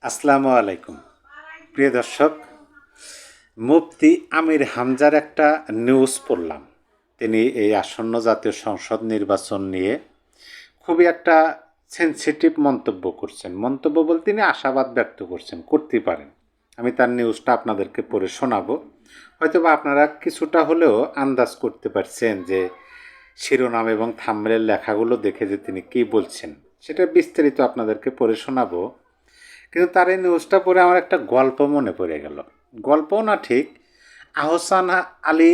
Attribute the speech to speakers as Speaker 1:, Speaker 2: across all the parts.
Speaker 1: আসসালামু আলাইকুম প্রিয় দর্শক। মুফতি আমির হামজার একটা নিউজ পড়লাম। তিনি এই আসন্ন জাতীয় সংসদ নির্বাচন নিয়ে খুবই একটা সেন্সিটিভ মন্তব্য করছেন। মন্তব্য বলতে তিনি আশাবাদ ব্যক্ত করতে পারেন। আমি তার নিউজটা আপনাদেরকে পড়ে শোনাবো। হয়তোবা আপনারা কিছুটা হলেও আন্দাজ করতে পারছেন যে শিরোনাম এবং থাম্বনেলের লেখাগুলো দেখে যে তিনি কী বলছেন সেটা বিস্তারিত আপনাদেরকে পড়ে শোনাবো। কিন্তু তার এই নিউজটা পড়ে আমার একটা গল্প মনে পড়ে গেল। গল্পও না ঠিক, আহসান আলী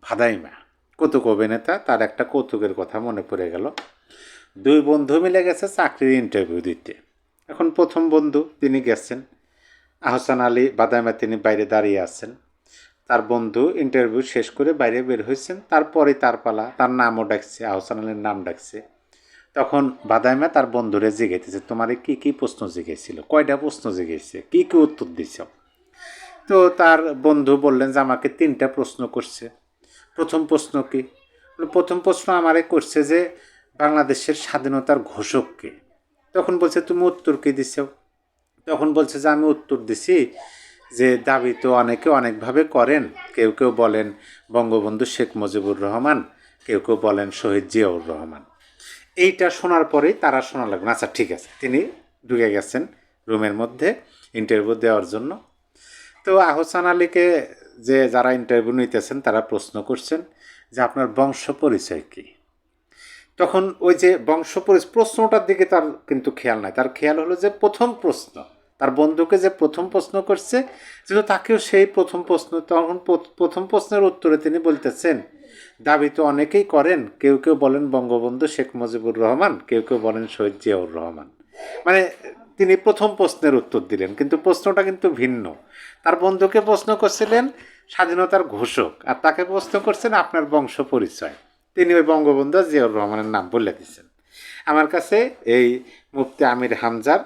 Speaker 1: ভাদাইমা কৌতুক অভিনেতা, তার একটা কৌতুকের কথা মনে পড়ে গেল। দুই বন্ধু মিলে গেছে চাকরির ইন্টারভিউ দিতে। এখন প্রথম বন্ধু তিনি গেছেন, আহসান আলী ভাদাইমা তিনি বাইরে দাঁড়িয়ে আছেন। তার বন্ধু ইন্টারভিউ শেষ করে বাইরে বের হয়েছেন, তারপরে তার পালা, তার নামও ডাকছে, আহসান আলীর নাম ডাকছে। তখন বাদাইমা তার বন্ধুরে জিজ্ঞেসেছে, তোমার কি কি প্রশ্ন জিজ্ঞেসছিল, কয়টা প্রশ্ন জিজ্ঞেসছে, কি কি উত্তর দিছ? তো তার বন্ধু বললেন যে আমাকে 3টা প্রশ্ন করছে। প্রথম প্রশ্ন কি? প্রথম প্রশ্ন আমারে করছে যে বাংলাদেশের স্বাধীনতার ঘোষক কে? তখন বলছে তুমি উত্তর কি দিছ? তখন বলছে যে আমি উত্তর দিছি যে দাবি তো অনেকে অনেকভাবে করেন, কেউ কেউ বলেন বঙ্গবন্ধু শেখ মুজিবুর রহমান, কেউ কেউ বলেন শহীদ জিয়াউর রহমান। এইটা শোনার পরেই তারা শোনা লাগবে, আচ্ছা ঠিক আছে। তিনি ঢুকে গেছেন রুমের মধ্যে ইন্টারভিউ দেওয়ার জন্য। তো আহসান আলীকে যে যারা ইন্টারভিউ নিতেছেন তারা প্রশ্ন করছেন যে আপনার বংশ পরিচয় কী? তখন ওই যে বংশ প্রশ্নটার দিকে তার কিন্তু খেয়াল নাই। তার খেয়াল হলো যে প্রথম প্রশ্ন, তার বন্ধুকে যে প্রথম প্রশ্ন করছে, যেহেতু তাকেও সেই প্রথম প্রশ্ন, তখন প্রথম প্রশ্নের উত্তরে তিনি বলতেছেন দাবি তো অনেকেই করেন, কেউ কেউ বলেন বঙ্গবন্ধু শেখ মুজিবুর রহমান, কেউ কেউ বলেন শহীদ জিয়াউর রহমান। মানে তিনি প্রথম প্রশ্নের উত্তর দিলেন, কিন্তু প্রশ্নটা কিন্তু ভিন্ন। তার বন্ধুকে প্রশ্ন করছিলেন স্বাধীনতার ঘোষক, আর তাকে প্রশ্ন করছেন আপনার বংশ পরিচয়। তিনি ওই বঙ্গবন্ধু জিয়াউর রহমানের নাম বলে দিচ্ছেন। আমার কাছে এই মুফতি আমির হামজার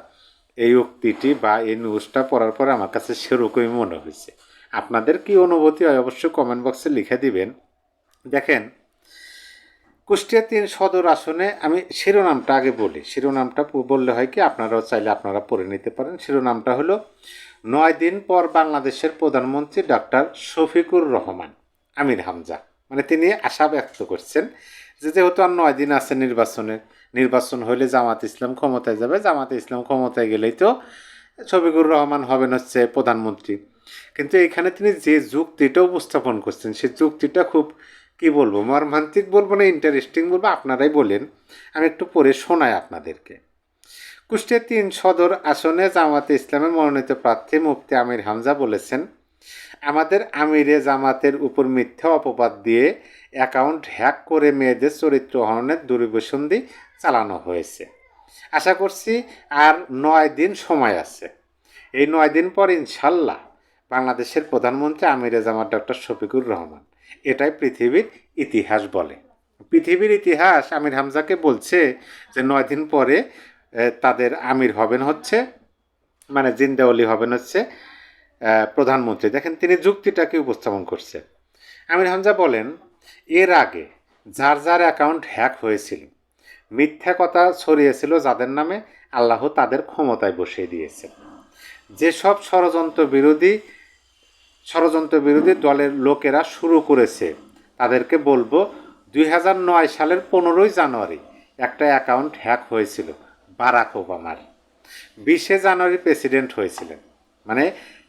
Speaker 1: এই উক্তিটি বা এই নিউজটা পড়ার পরে আমার কাছে সেরকমই মনে হয়েছে। আপনাদের কি অনুভূতি হয় অবশ্যই কমেন্ট বক্সে লিখে দিবেন। দেখেন, কুষ্টিয়া 3 সদর আসনে, আমি শিরোনামটা আগে বলি। শিরোনামটা বললে হয় কি, আপনারাও চাইলে আপনারা পড়ে নিতে পারেন। শিরোনামটা হলো 9 দিন পর বাংলাদেশের প্রধানমন্ত্রী ডক্টর শফিকুর রহমান আমির হামজা। মানে তিনি আশা ব্যক্ত করছেন যে যেহেতু আর 9 দিন আছে নির্বাচন হলে জামাত ইসলাম ক্ষমতায় যাবে, জামাতে ইসলাম ক্ষমতায় গেলেই তো শফিকুর রহমান হবেন হচ্ছে প্রধানমন্ত্রী। কিন্তু এখানে তিনি যে যুক্তিটা উপস্থাপন করছেন সেই যুক্তিটা খুব, কি বলবো, মর্মান্তিক বলবো না ইন্টারেস্টিং বলবো, আপনারাই বলেন। আমি একটু পড়ে শোনাই আপনাদেরকে। কুষ্টিয়া 3 সদর আসনে জামাতে ইসলামের মনোনীত প্রার্থী মুফতি আমির হামজা বলেছেন, আমাদের আমিরে জামাতের উপর মিথ্যা অপবাদ দিয়ে অ্যাকাউন্ট হ্যাক করে মেয়েদের চরিত্র হননের দুর্বিসন্ধি চালানো হয়েছে। আশা করছি আর 9 দিন সময় আছে। এই 9 দিন পর ইনশাল্লাহ বাংলাদেশের প্রধানমন্ত্রী আমিরে জামাত ডক্টর শফিকুর রহমান। এটাই পৃথিবীর ইতিহাস বলে। পৃথিবীর ইতিহাস আমির হামজাকে বলছে যে 9 দিন পরে তাদের আমির হবেন হচ্ছে, মানে জিন্দাওয়ালি হবেন হচ্ছে প্রধানমন্ত্রী। দেখেন তিনি যুক্তিটাকে উপস্থাপন করছে। আমির হামজা বলেন, এর আগে যার যার অ্যাকাউন্ট হ্যাক হয়েছিল, মিথ্যা কথা ছড়িয়েছিল যাদের নামে, আল্লাহ তাদের ক্ষমতায় বসিয়ে দিয়েছে। যেসব ষড়যন্ত্র বিরোধী দলের লোকেরা শুরু করেছে তাদেরকে বলবো 2009 সালের 15ই জানুয়ারি একটা অ্যাকাউন্ট হ্যাক হয়েছিল বারাক ওবামার। 20শে জানুয়ারি প্রেসিডেন্ট হয়েছিলেন, মানে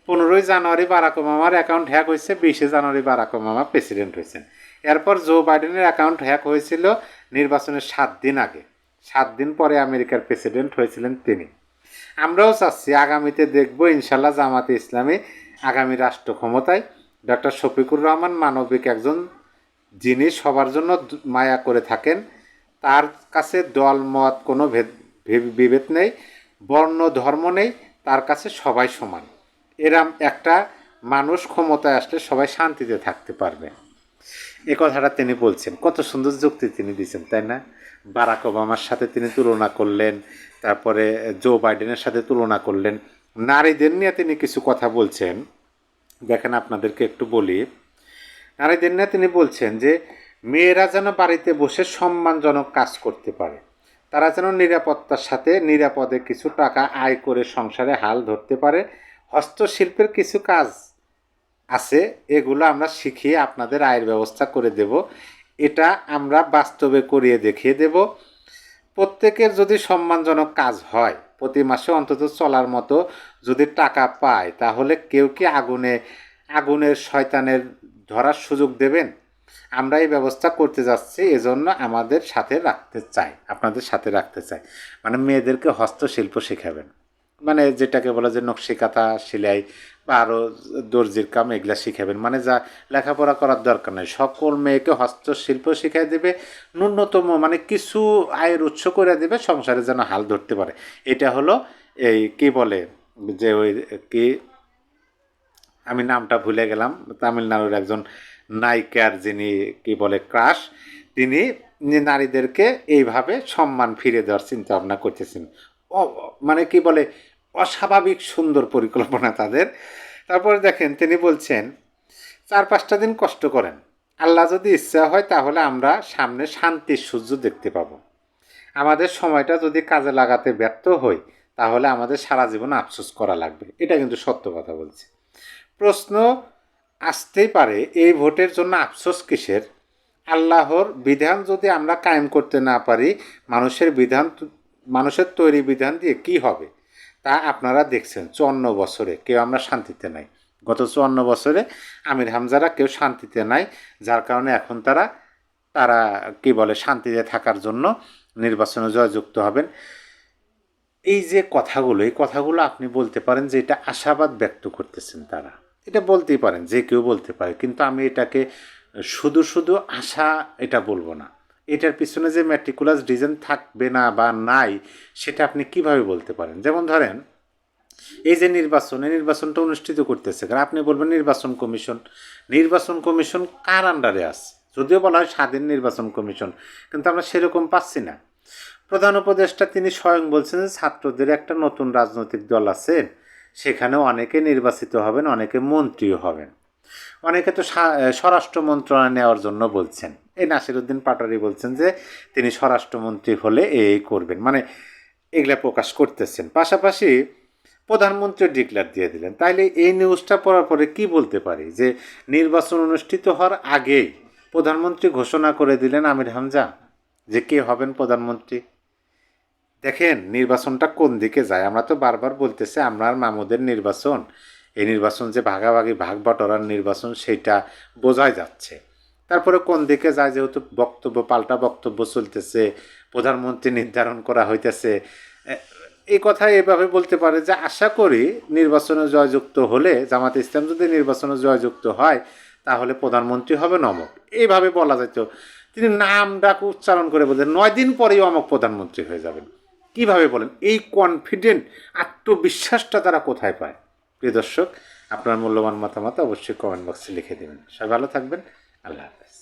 Speaker 1: 15ই জানুয়ারি বারাক ওবামার অ্যাকাউন্ট হ্যাক হয়েছে, 20শে জানুয়ারি বারাক ওবামা প্রেসিডেন্ট হয়েছেন। এরপর জো বাইডেনের অ্যাকাউন্ট হ্যাক হয়েছিল নির্বাচনের 7 দিন আগে। 7 দিন পরে আমেরিকার প্রেসিডেন্ট হয়েছিলেন তিনি। আমরাও চাচ্ছি আগামীতে দেখব ইনশাল্লাহ জামাতে ইসলামী আগামী রাষ্ট্র ক্ষমতায়। ডক্টর শফিকুর রহমান মানবিক একজন, যিনি সবার জন্য মায়া করে থাকেন। তার কাছে দল মত কোনো বিভেদ নেই, বর্ণ ধর্ম নেই, তার কাছে সবাই সমান। এরম একটা মানুষ ক্ষমতায় আসলে সবাই শান্তিতে থাকতে পারবে। এ কথাটা তিনি বলছেন, কত সুন্দর যুক্তি তিনি দিয়েছেন, তাই না? বারাক ওবামার সাথে তিনি তুলনা করলেন, তারপরে জো বাইডেনের সাথে তুলনা করলেন, নারীদের নিয়ে তিনি কিছু কথা বলছেন। দেখেন আপনাদেরকে একটু বলি। নারীদের নিয়ে তিনি বলছেন যে মেয়েরা যেন বাড়িতে বসে সম্মানজনক কাজ করতে পারে, তারা যেন নিরাপত্তার সাথে নিরাপদে কিছু টাকা আয় করে সংসারে হাল ধরতে পারে। হস্তশিল্পের কিছু কাজ আছে, এগুলো আমরা শিখিয়ে আপনাদের আয়ের ব্যবস্থা করে দেব। এটা আমরা বাস্তবে করিয়ে দেখিয়ে দেব। প্রত্যেকের যদি সম্মানজনক কাজ হয়, প্রতি মাসে অন্তত চলার মতো যদি টাকা পায়, তাহলে কেউ কি আগুনের শয়তানের ধরার সুযোগ দেবেন? আমরা এই ব্যবস্থা করতে যাচ্ছি, এজন্য আমাদের সাথে রাখতে চাই, আপনাদের সাথে রাখতে চাই। মানে মেয়েদেরকে হস্তশিল্প শেখাবেন, মানে যেটাকে বলে যে নকশি কাঁথা, সেলাই বা আরও দর্জির কাম, এগুলা শিখাবেন। মানে যা লেখাপড়া করার দরকার নেই, সকল মেয়েকে হস্তশিল্প শিখাই দেবে। ন্যূনতম মানে কিছু আয়ের উৎস করে দেবে, সংসারে যেন হাল ধরতে পারে। এটা হলো এই কি বলে যে ওই কি, আমি নামটা ভুলে গেলাম, তামিলনাড়ুর একজন নায়িকার যিনি কি বলে ক্রাশ, তিনি নারীদেরকে এইভাবে সম্মান ফিরে দেওয়ার চিন্তা ভাবনা করতেছেন। মানে কি বলে অস্বাভাবিক সুন্দর পরিকল্পনা তাদের। তারপরে দেখেন তিনি বলছেন 4-5টা দিন কষ্ট করেন, আল্লাহ যদি ইচ্ছা হয় তাহলে আমরা সামনে শান্তির সূর্য দেখতে পাবো। আমাদের সময়টা যদি কাজে লাগাতে ব্যর্থ হই, তাহলে আমাদের সারা জীবন আফসোস করা লাগবে। এটা কিন্তু সত্য কথা বলছে। প্রশ্ন আসতেই পারে, এই ভোটের জন্য আফসোস কিসের? আল্লাহর বিধান যদি আমরা কায়েম করতে না পারি, মানুষের তৈরি বিধান দিয়ে কি হবে? তা আপনারা দেখছেন 54 বছরে কেউ আমরা শান্তিতে নাই। গত 54 বছরে আমির হামজারা কেউ শান্তিতে নাই, যার কারণে এখন তারা কি বলে শান্তিতে থাকার জন্য নির্বাচনে জয়যুক্ত হবেন। এই যে কথাগুলো, এই কথাগুলো আপনি বলতে পারেন যে এটা আশাবাদ ব্যক্ত করতেছেন তারা, এটা বলতেই পারেন, যে কেউ বলতে পারে। কিন্তু আমি এটাকে শুধু শুধু আশা এটা বলবো না। এটার পিছনে যে ম্যাটিকুলাস রিজন থাকবে না বা নাই, সেটা আপনি কিভাবে বলতে পারেন? যেমন ধরেন এই যে নির্বাচনটা অনুষ্ঠিত করতেছে, কারণ আপনি বলবেন নির্বাচন কমিশন কার আন্ডারে আছে? যদিও বলা হয় স্বাধীন নির্বাচন কমিশন, কিন্তু আমরা সেরকম পাচ্ছি না। প্রধান উপদেষ্টা তিনি স্বয়ং বলছেন যে ছাত্রদের একটা নতুন রাজনৈতিক দল আছে, সেখানে অনেকে নির্বাচিত হবেন, অনেকে মন্ত্রীও হবেন, অনেকে তো স্বরাষ্ট্র মন্ত্রণালয় নেওয়ার জন্য বলছেন। এই নাসিরুদ্দিন পাটোয়ারি বলছেন যে তিনি স্বরাষ্ট্রমন্ত্রী হলে এই করবেন, মানে এগুলা প্রকাশ করতেছেন। পাশাপাশি প্রধানমন্ত্রী ডিক্লেয়ার দিয়ে দিলেন। তাইলে এই নিউজটা পড়ার পরে কি বলতে পারি যে নির্বাচন অনুষ্ঠিত হওয়ার আগেই প্রধানমন্ত্রী ঘোষণা করে দিলেন আমির হামজা যে কে হবেন প্রধানমন্ত্রী। দেখেন নির্বাচনটা কোন দিকে যায়। আমরা তো বারবার বলতেছি আপনার মামুদের নির্বাচন, এই নির্বাচন যে ভাগাভাগি ভাগ বটরার নির্বাচন, সেটা বোঝাই যাচ্ছে। তারপরে কোন দিকে যায়, যেহেতু পাল্টা বক্তব্য চলতেছে, প্রধানমন্ত্রী নির্ধারণ করা হইতেছে, এই কথা এভাবে বলতে পারে যে আশা করি নির্বাচনে জয়যুক্ত হলে, জামাত ইসলাম যদি নির্বাচনে জয়যুক্ত হয়, তাহলে প্রধানমন্ত্রী হবে অমক। এইভাবে বলা যেত। তিনি নাম ডাক উচ্চারণ করে বলতেন 9 দিন পরেই অমক প্রধানমন্ত্রী হয়ে যাবেন। কিভাবে বলেন? এই কনফিডেন্ট আত্মবিশ্বাসটা তারা কোথায় পায়? প্রিয় দর্শক, আপনার মূল্যবান মতামত অবশ্যই কমেন্ট বক্সে লিখে দেবেন। সবাই ভালো থাকবেন। আল্লাহ হাফেজ।